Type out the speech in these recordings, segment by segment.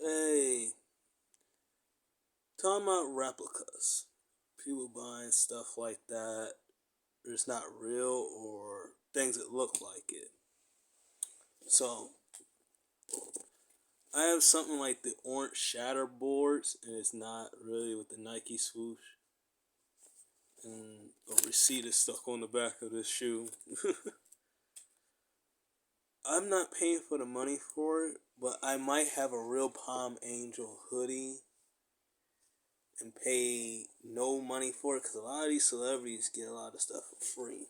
Hey, talking about replicas. People buying stuff like that. It's not real or things that look like it. So, I have something like the orange shatter boards, and it's not really with the Nike swoosh. And a receipt is stuck on the back of this shoe. I'm not paying for the money for it, but I might have a real Palm Angel hoodie and pay no money for it because a lot of these celebrities get a lot of stuff for free.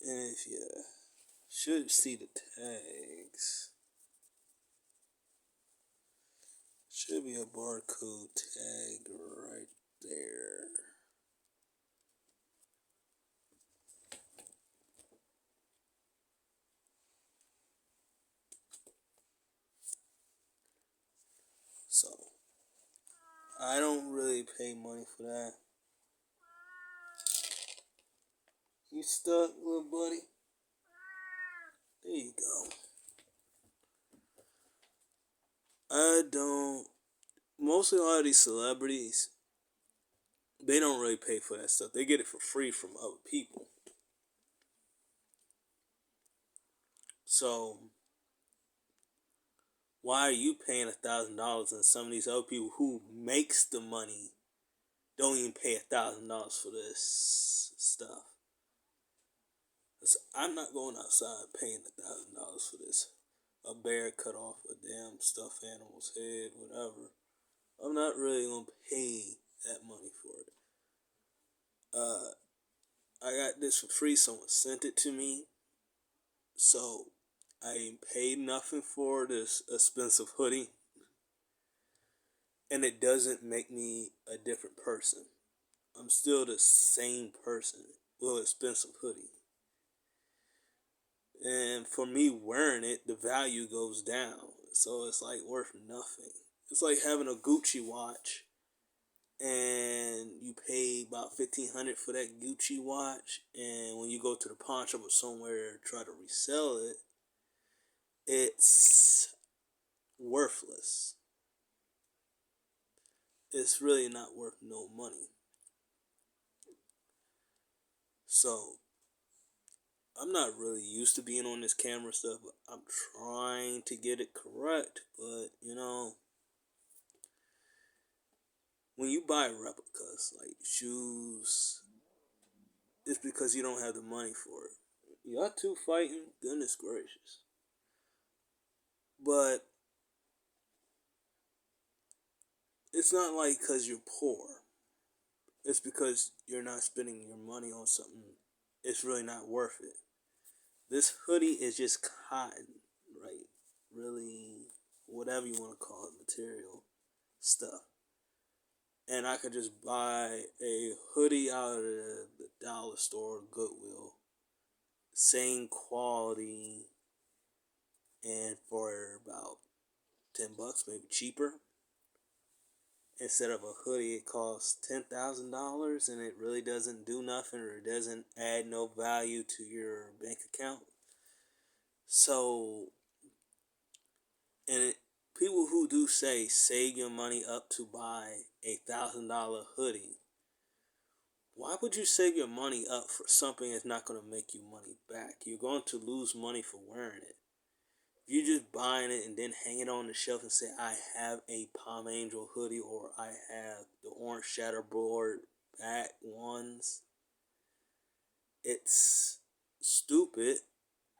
And if you should see the tags, should be a barcode tag right there. So I don't really pay money for that. You stuck, little buddy? There you go. I don't. Mostly a lot of these celebrities, they don't really pay for that stuff. They get it for free from other people. So why are you paying $1,000 and some of these other people who makes the money don't even pay $1,000 for this stuff? I'm not going outside paying $1,000 for this. A bear cut off a damn stuffed animal's head, whatever. I'm not really gonna pay that money for it. I got this for free. Someone sent it to me, so I ain't paid nothing for this expensive hoodie, and it doesn't make me a different person. I'm still the same person with an expensive hoodie. And for me wearing it, the value goes down. So it's like worth nothing. It's like having a Gucci watch and you pay about $1,500 for that Gucci watch, and when you go to the pawn shop or somewhere to try to resell it, it's worthless. It's really not worth no money. So I'm not really used to being on this camera stuff, but I'm trying to get it correct. But when you buy replicas like shoes, it's because you don't have the money for it. Y'all two fighting, goodness gracious. But it's not like because you're poor. It's because you're not spending your money on something. It's really not worth it. This hoodie is just cotton, right? Really, whatever you want to call it, material stuff. And I could just buy a hoodie out of the dollar store, Goodwill, same quality, and for about $10, maybe cheaper. Instead of a hoodie, it costs $10,000, and it really doesn't do nothing, or it doesn't add no value to your bank account. So, and people who do say save your money up to buy $1,000 hoodie, why would you save your money up for something that's not going to make you money back? You're going to lose money for wearing it. If you're just buying it and then hang it on the shelf and say, I have a Palm Angel hoodie, or I have the orange shatterboard back ones, it's stupid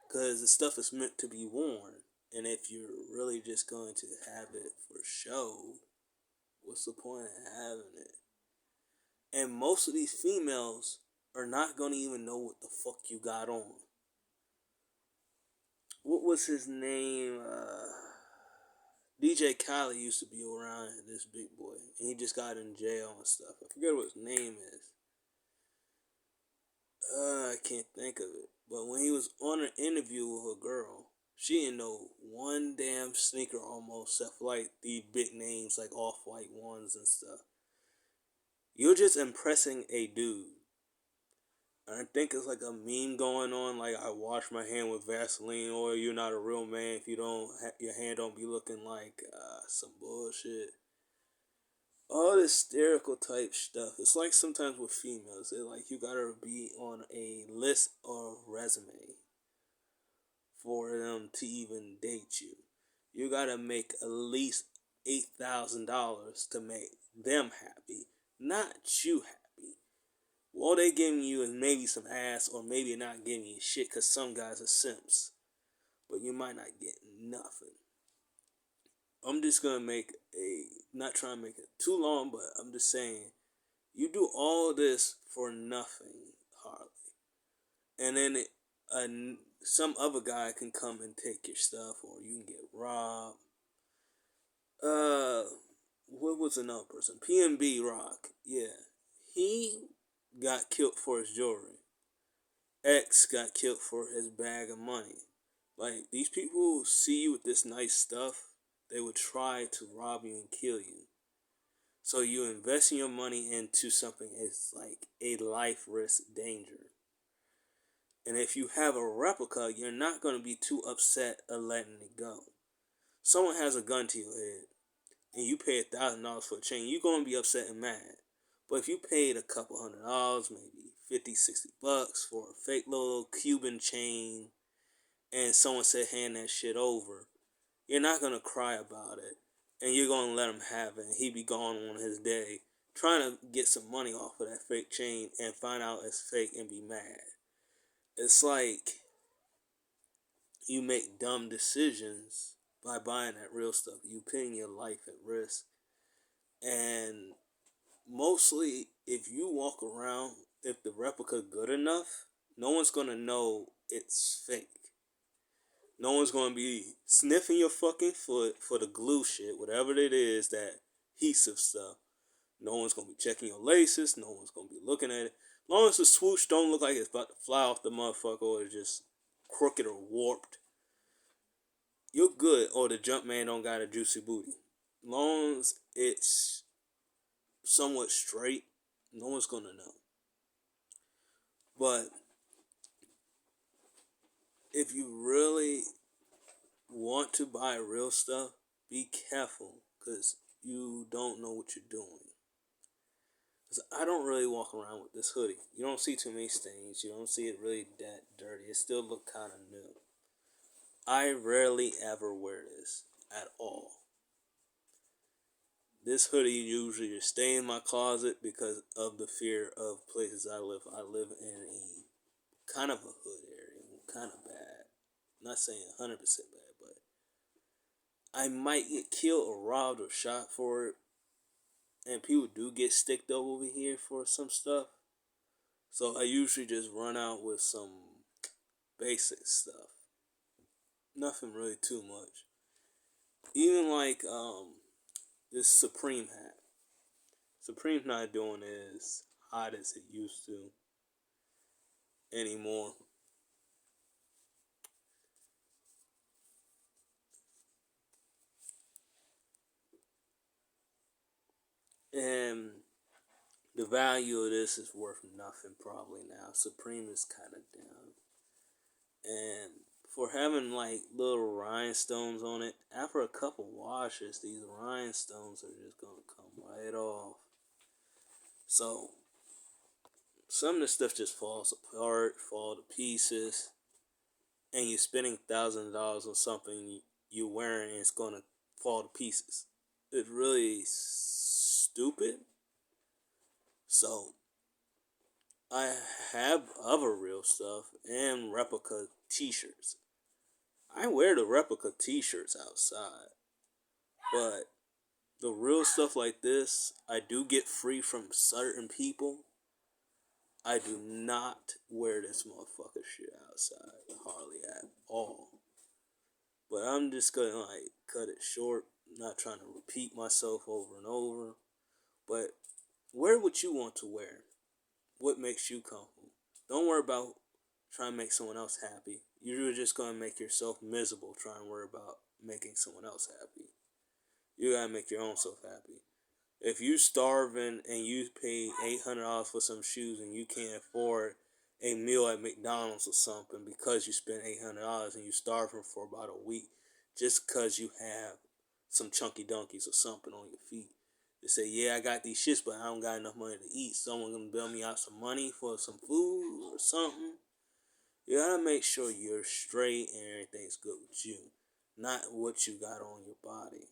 because the stuff is meant to be worn. And if you're really just going to have it for show, what's the point of having it? And most of these females are not going to even know what the fuck you got on. What was his name? DJ Khaled used to be around this big boy, and he just got in jail and stuff. I forget what his name is. I can't think of it. But when he was on an interview with a girl, she didn't know one damn sneaker almost, except for like the big names like Off-White ones and stuff. You're just impressing a dude. I think it's like a meme going on, like I wash my hand with Vaseline, or you're not a real man if you don't, your hand don't be looking like some bullshit. All this hysterical type stuff. It's like sometimes with females, it's like you gotta be on a list or resume for them to even date you. You gotta make at least $8,000 to make them happy, not you happy. All they giving you is maybe some ass, or maybe not giving you shit, because some guys are simps. But you might not get nothing. I'm just gonna make not trying to make it too long, but I'm just saying, you do all this for nothing, Harley. And then some other guy can come and take your stuff, or you can get robbed. Uh, what was another person? PNB Rock. Yeah, he got killed for his jewelry. X got killed for his bag of money. Like, these people see you with this nice stuff, they would try to rob you and kill you. So you invest your money into something it's like a life risk danger. And if you have a replica, you're not going to be too upset of letting it go. Someone has a gun to your head and you pay $1,000 for a chain, you're going to be upset and mad. But if you paid a couple $100, maybe 50, $60 for a fake little Cuban chain, and someone said hand that shit over, you're not going to cry about it. And you're going to let him have it. And he be gone on his day trying to get some money off of that fake chain and find out it's fake and be mad. It's like you make dumb decisions by buying that real stuff. You putting your life at risk. And mostly, if you walk around, if the replica good enough, no one's going to know it's fake. No one's going to be sniffing your fucking foot for the glue shit, whatever it is, that adhesive stuff. No one's going to be checking your laces. No one's going to be looking at it. As long as the swoosh don't look like it's about to fly off the motherfucker, or it's just crooked or warped, you're good. Or the jump man don't got a juicy booty. As long as it's somewhat straight, no one's going to know. But if you really want to buy real stuff, be careful, because you don't know what you're doing. Because I don't really walk around with this hoodie. You don't see too many stains. You don't see it really that dirty. It still look kind of new. I rarely ever wear this at all. This hoodie usually just stay in my closet because of the fear of places I live. I live in a kind of a hood area, kind of bad. I'm not saying 100% bad, but I might get killed or robbed or shot for it. And people do get sticked up over here for some stuff. So I usually just run out with some basic stuff. Nothing really too much. Even like this Supreme hat. Supreme's not doing as hot as it used to anymore. And the value of this is worth nothing probably now. Supreme is kind of down. And for having like little rhinestones on it, after a couple washes, these rhinestones are just gonna come right off. So some of the stuff just falls apart, fall to pieces, and you're spending thousands of dollars on something you're wearing and it's gonna fall to pieces. It's really stupid. So I have other real stuff and replica t-shirts. I wear the replica t-shirts outside, but the real stuff like this, I do get free from certain people. I do not wear this motherfucker shit outside, hardly at all. But I'm just gonna like cut it short, not trying to repeat myself over and over. But wear what you want to wear. What makes you comfortable. Don't worry about trying to make someone else happy. You're just gonna make yourself miserable trying to worry about making someone else happy. You gotta make your own self happy. If you starving and you pay $800 for some shoes and you can't afford a meal at McDonald's or something because you spent $800 and you starving for about a week just because you have some chunky donkeys or something on your feet. They say, yeah, I got these shits, but I don't got enough money to eat. Someone gonna bail me out some money for some food or something. You gotta make sure you're straight and everything's good with you, not what you got on your body.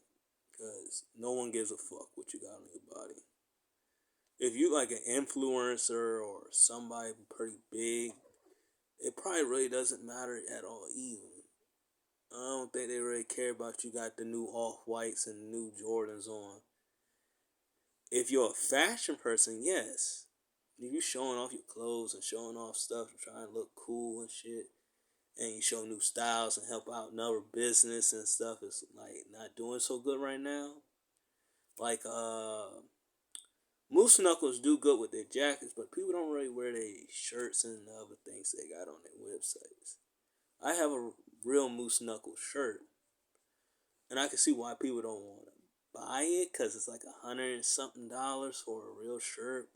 Because no one gives a fuck what you got on your body. If you like an influencer or somebody pretty big, it probably really doesn't matter at all either. I don't think they really care about you got the new Off-Whites and new Jordans on. If you're a fashion person, yes. If you showing off your clothes and showing off stuff and trying to look cool and shit, and you show new styles and help out another business and stuff, it's like not doing so good right now. Like Moose Knuckles do good with their jackets, but people don't really wear their shirts and other things they got on their websites. I have a real Moose Knuckles shirt, and I can see why people don't want to buy it because it's like $100 and something for a real shirt.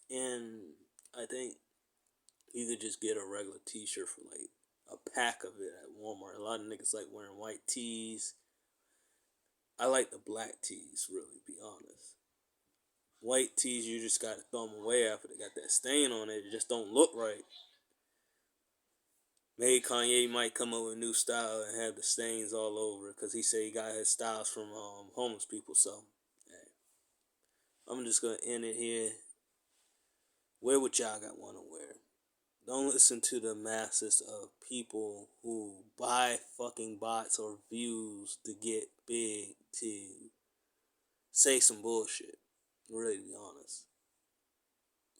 And I think you could just get a regular T-shirt for like a pack of it at Walmart. A lot of niggas like wearing white tees. I like the black tees, really, to be honest. White tees, you just gotta throw them away after they got that stain on it. It just don't look right. Maybe Kanye might come up with a new style and have the stains all over it because he said he got his styles from homeless people. So, hey, I'm just gonna end it here. Wear what y'all got want to wear. Don't listen to the masses of people who buy fucking bots or views to get big to say some bullshit. Really, to be honest.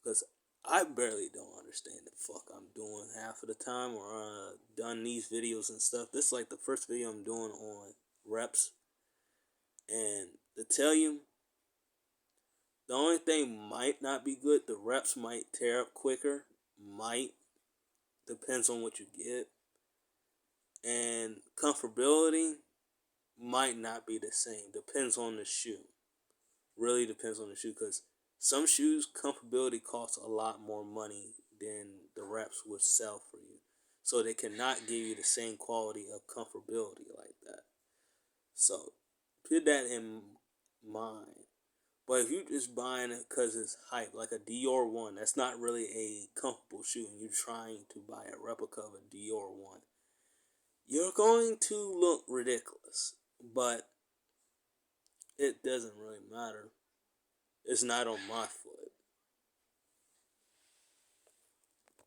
Because I barely don't understand the fuck I'm doing half of the time or done these videos and stuff. This is like the first video I'm doing on reps. And to tell you, the only thing might not be good. The reps might tear up quicker. Might. Depends on what you get. And comfortability might not be the same. Depends on the shoe. Really depends on the shoe because some shoes comfortability costs a lot more money than the reps would sell for you. So they cannot give you the same quality of comfortability like that. So put that in mind. But if you're just buying it because it's hype, like a Dior one, that's not really a comfortable shoe, and you're trying to buy a replica of a Dior one, you're going to look ridiculous. But it doesn't really matter. It's not on my foot.